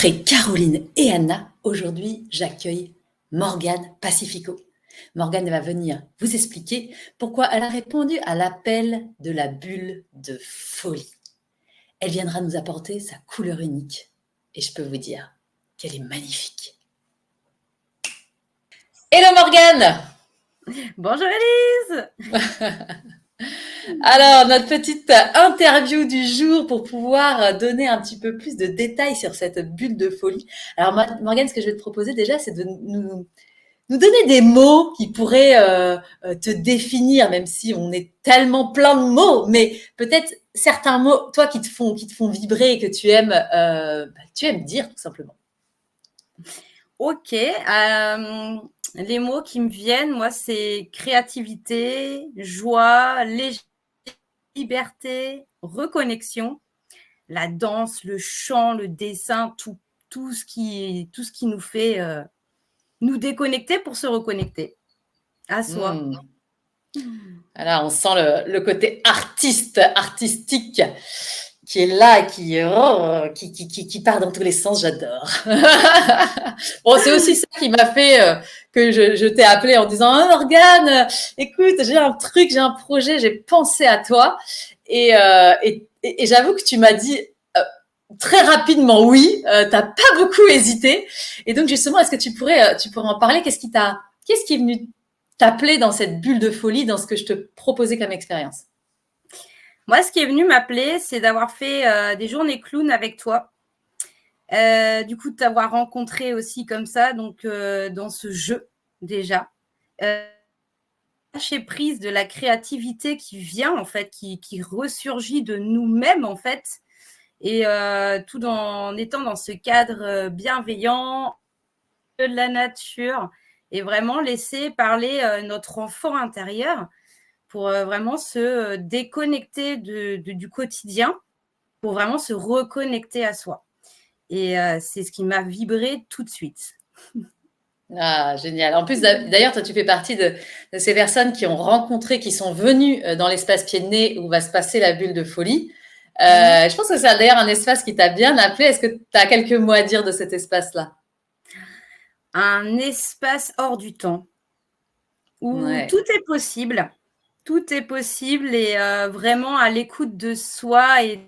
Après Caroline et Anna, aujourd'hui, j'accueille Morgane Pacifico. Morgane va venir vous expliquer pourquoi elle a répondu à l'appel de la bulle de folie. Elle viendra nous apporter sa couleur unique. Et je peux vous dire qu'elle est magnifique. Hello Morgane! Bonjour Elise. Alors, notre petite interview du jour pour pouvoir donner un petit peu plus de détails sur cette bulle de folie. Alors Morgane, ce que je vais te proposer déjà, c'est de nous donner des mots qui pourraient te définir, même si on est tellement plein de mots, mais peut-être certains mots, toi, qui te font vibrer et que tu aimes dire tout simplement. Ok, les mots qui me viennent, moi, c'est créativité, joie, liberté, reconnexion, la danse, le chant, le dessin, tout ce qui nous fait nous déconnecter pour se reconnecter à soi. Alors, on sent le côté artistique qui est là, qui part dans tous les sens, j'adore. Bon, c'est aussi ça qui m'a fait que je t'ai appelé en disant oh, Morgane, écoute, j'ai un truc, j'ai un projet, j'ai pensé à toi. Et j'avoue que tu m'as dit très rapidement oui, t'as pas beaucoup hésité. Et donc, justement, est-ce que tu pourrais en parler? Qu'est-ce qui est venu t'appeler dans cette bulle de folie, dans ce que je te proposais comme expérience? Moi, ce qui est venu m'appeler, c'est d'avoir fait des journées clown avec toi. Du coup, de t'avoir rencontré aussi comme ça, donc dans ce jeu déjà. Lâcher prise de la créativité qui vient, en fait, qui ressurgit de nous-mêmes, en fait, et tout en étant dans ce cadre bienveillant de la nature et vraiment laisser parler notre enfant intérieur pour vraiment se déconnecter du quotidien pour vraiment se reconnecter à soi. Et c'est ce qui m'a vibré tout de suite. Ah, génial. En plus, d'ailleurs, toi, tu fais partie de ces personnes qui ont rencontré, qui sont venues dans l'espace Pied de Nez où va se passer la bulle de folie. Je pense que c'est d'ailleurs un espace qui t'a bien appelé. Est-ce que tu as quelques mots à dire de cet espace-là? Un espace hors du temps où Ouais. tout est possible. Tout est possible et vraiment à l'écoute de soi et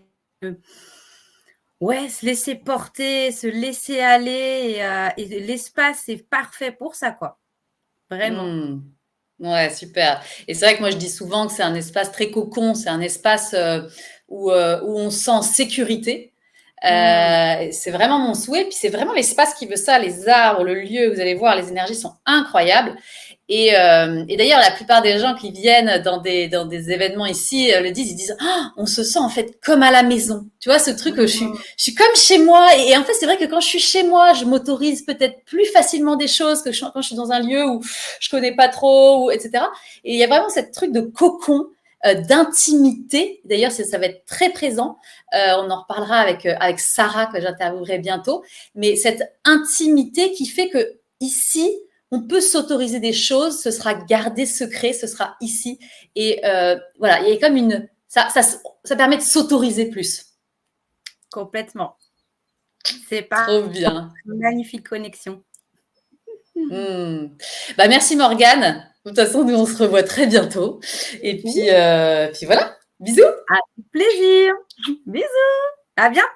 se laisser porter, se laisser aller et l'espace est parfait pour ça, quoi. Vraiment. Ouais, super. Et c'est vrai que moi, je dis souvent que c'est un espace très cocon, c'est un espace où on se sent en sécurité. C'est vraiment mon souhait. Puis c'est vraiment l'espace qui veut ça, les arbres, le lieu. Vous allez voir, les énergies sont incroyables. Et d'ailleurs, la plupart des gens qui viennent dans des événements ici le disent, ils disent, ah, on se sent en fait comme à la maison. Tu vois, ce truc, je suis comme chez moi. Et en fait, c'est vrai que quand je suis chez moi, je m'autorise peut-être plus facilement des choses que quand je suis dans un lieu où je connais pas trop, etc. Et il y a vraiment cette truc de cocon, d'intimité. D'ailleurs, ça va être très présent. On en reparlera avec Sarah que j'interviewerai bientôt. Mais cette intimité qui fait que ici, on peut s'autoriser des choses, ce sera gardé secret, ce sera ici. Et voilà, il y a comme ça permet de s'autoriser plus. Complètement. C'est pas Trop bien. une magnifique connexion. Bah, merci Morgane. De toute façon, nous on se revoit très bientôt. Et puis voilà, bisous. Avec plaisir. Bisous. À bientôt.